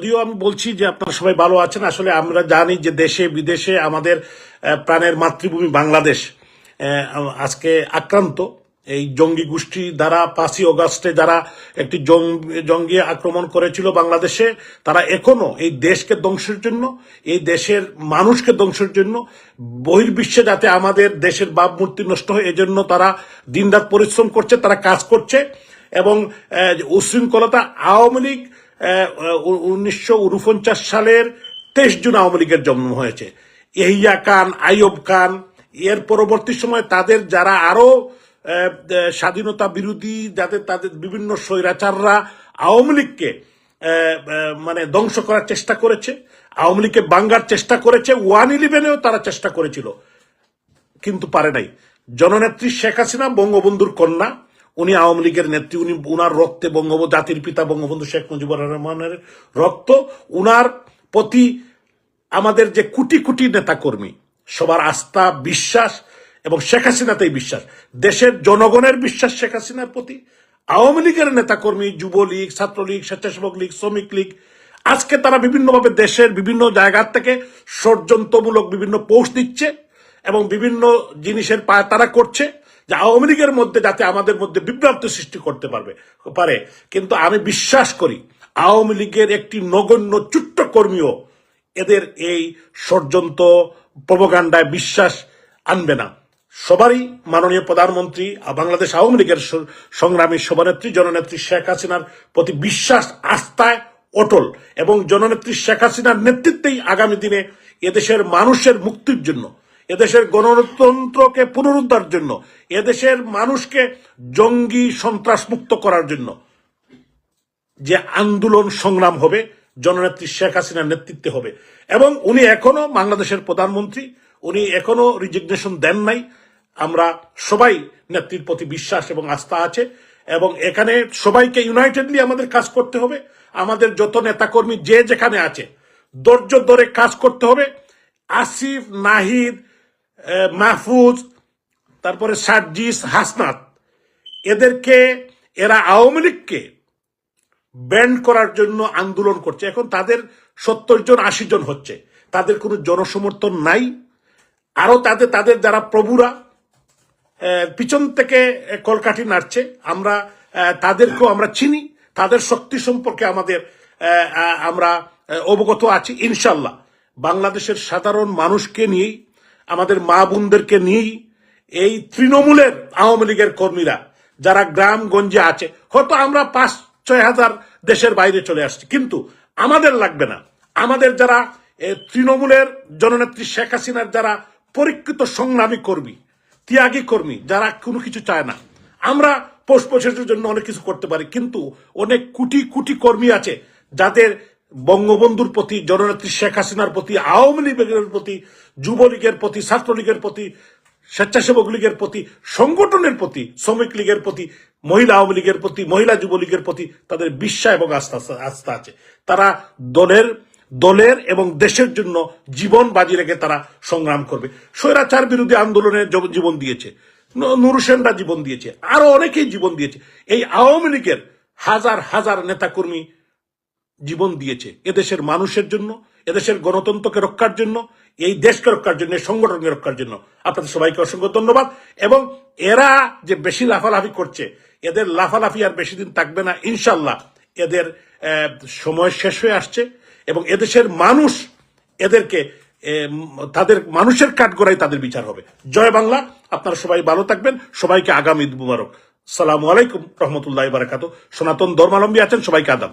যদিও আমি বলছি যে আপনারা সবাই ভালো আছেন, আসলে আমরা জানি যে দেশে বিদেশে আমাদের প্রাণের মাতৃভূমি বাংলাদেশ আজকে আক্রান্ত। এই জঙ্গি গোষ্ঠী দ্বারা 5ই অগাস্টে যারা একটি জঙ্গি আক্রমণ করেছিল বাংলাদেশে, তারা এখনো এই দেশকে ধ্বংসের জন্য, এই দেশের মানুষকে ধ্বংসের জন্য, বহির্বিশ্বে যাতে আমাদের দেশের ভাবমূর্তি নষ্ট হয় এজন্য তারা দিনরাত পরিশ্রম করছে, তারা কাজ করছে। এবং উশৃঙ্খলতা আওয়ামী লীগ 1949 সালের 23 জুন আওয়ামী লীগের জন্ম হয়েছে। ইয়াহিয়া খান, আইয়ুব খান, এর পরবর্তী সময় তাদের যারা আরো স্বাধীনতা বিরোধী, যাদের তাদের বিভিন্ন স্বৈরাচাররা আওয়ামী লীগকে মানে ধ্বংস করার চেষ্টা করেছে, আওয়ামী লীগকে ভাঙ্গার চেষ্টা করেছে। 1/11-এও তারা চেষ্টা করেছিল, কিন্তু পারে নাই। জননেত্রী শেখ হাসিনা বঙ্গবন্ধুর কন্যা, উনি আওয়ামী লীগের নেত্রী, উনি উনার রক্তে জাতির পিতা বঙ্গবন্ধু শেখ মুজিবুর রহমানের রক্ত। উনার প্রতি আমাদের যে কোটি কোটি নেতাকর্মী সবার আস্থা, বিশ্বাস এবং শেখ হাসিনাতেই বিশ্বাস, দেশের জনগণের বিশ্বাস শেখ হাসিনার প্রতি। আওয়ামী লীগের নেতাকর্মী, যুবলীগ, ছাত্রলীগ, স্বেচ্ছাসেবক লীগ, শ্রমিক লীগ, আজকে তারা বিভিন্নভাবে দেশের বিভিন্ন জায়গা থেকে ষড়যন্ত্রমূলক বিভিন্ন পোস্ট দিচ্ছে এবং বিভিন্ন জিনিসের তারা করছে যে আওয়ামী লীগের মধ্যে যাতে আমাদের মধ্যে বিভ্রান্তি সৃষ্টি করতে পারে। কিন্তু আমি বিশ্বাস করি আওয়ামী লীগের একটি নগণ্য ছোট্ট কর্মীও এদের এই ষড়যন্ত্র প্রোপাগান্ডায় বিশ্বাস আনবে না। সবারই মাননীয় প্রধানমন্ত্রী, বাংলাদেশ আওয়ামী লীগের সংগ্রামী সভানেত্রী জননেত্রী শেখ হাসিনার প্রতি বিশ্বাস, আস্থায় অটল, এবং জননেত্রী শেখ হাসিনার নেতৃত্বেই আগামী দিনে এদেশের মানুষের মুক্তির জন্য, এদেশের গণতন্ত্রকে পুনরুদ্ধার জন্য, এদেশের মানুষকে জঙ্গি সন্ত্রাস মুক্ত করার জন্য যে আন্দোলন সংগ্রাম হবে জননেত্রী শেখ হাসিনার নেতৃত্বে হবে। এবং উনি এখনো বাংলাদেশের প্রধানমন্ত্রী, উনি এখনো রিজিগনেশন দেন নাই। আমরা সবাই নেত্রীর প্রতি বিশ্বাস এবং আস্থা আছে, এবং এখানে সবাইকে ইউনাইটেডলি আমাদের কাজ করতে হবে। আমাদের যত নেতাকর্মী যে যেখানে আছে ধৈর্য ধরে কাজ করতে হবে। আসিফ, নাহিদ, মাহফুজ, তারপরে সার্জিস, হাসনাত, এরা আওয়ামী লীগকে ব্যান্ড করার জন্য আন্দোলন করছে। এখন তাদের 70 জন 80 জন হচ্ছে, তাদের কোনো জনসমর্থন নাই। আরো তাদের যারা প্রভুরা পিছন থেকে কলকাঠি নাড়ছে, তাদেরকেও আমরা চিনি, তাদের শক্তি সম্পর্কে আমরা অবগত আছি। ইনশাল্লাহ বাংলাদেশের সাধারণ মানুষকে নিয়েই, আমাদের মা বোনদেরকে নিয়েই এই তৃণমূলের আওয়ামী লীগের কর্মীরা যারা গ্রামগঞ্জে আছে, হয়তো আমরা 5-6 হাজার দেশের বাইরে চলে আসছি, কিন্তু আমাদের লাগবে না। আমাদের যারা তৃণমূলের জননেত্রী শেখ হাসিনার যারা পরীক্ষিত সংগ্রামী কর্মী, ত্যাগী কর্মী, যারা কোনো কিছু চায় না, আমরা পোষের জন্য অনেক কিছু করতে পারি, কিন্তু অনেক কোটি কোটি কর্মী আছে যাদের বঙ্গবন্ধুর প্রতি, জননেত্রী শেখ হাসিনার প্রতি, আওয়ামী লীগের প্রতি, যুবলীগের প্রতি, ছাত্রলীগের প্রতি, স্বেচ্ছাসেবক লীগের প্রতি, সংগঠনের প্রতি, শ্রমিক লীগের প্রতি, মহিলা আওয়ামী লীগের প্রতি, মহিলা যুবলীগের প্রতি তাদের বিশ্বাস এবং আস্থা আছে। তারা দলের এবং দেশের জন্য জীবন বাজি রেখে তারা সংগ্রাম করবে। স্বৈরাচার বিরোধী আন্দোলনে জীবন দিয়েছে, নুর হোসেনরা জীবন দিয়েছে, আরো অনেকেই জীবন দিয়েছে। এই আওয়ামী লীগের হাজার হাজার নেতাকর্মী জীবন দিয়েছে এদেশের মানুষের জন্য, এদেশের গণতন্ত্রকে রক্ষার জন্য, এই দেশকে রক্ষার জন্য, সংগঠনকে রক্ষার জন্য। আপনাদের সবাইকে অসংখ্য ধন্যবাদ। এবং এরা যে বেশি লাফালাফি করছে, এদের লাফালাফি আর বেশি দিন থাকবে না। ইনশাল্লাহ এদের সময় শেষ হয়ে আসছে, এবং এদেশের মানুষ এদেরকে তাদের মানুষের কাঠগড়ায় তাদের বিচার হবে। জয় বাংলা। আপনারা সবাই ভালো থাকবেন। সবাইকে আগামী ঈদ মুবারক। আসসালামু আলাইকুম রহমতুল্লাহি ওয়া বারাকাতুহু। সনাতন ধর্মাবলম্বী আছেন, সবাইকে আদাব।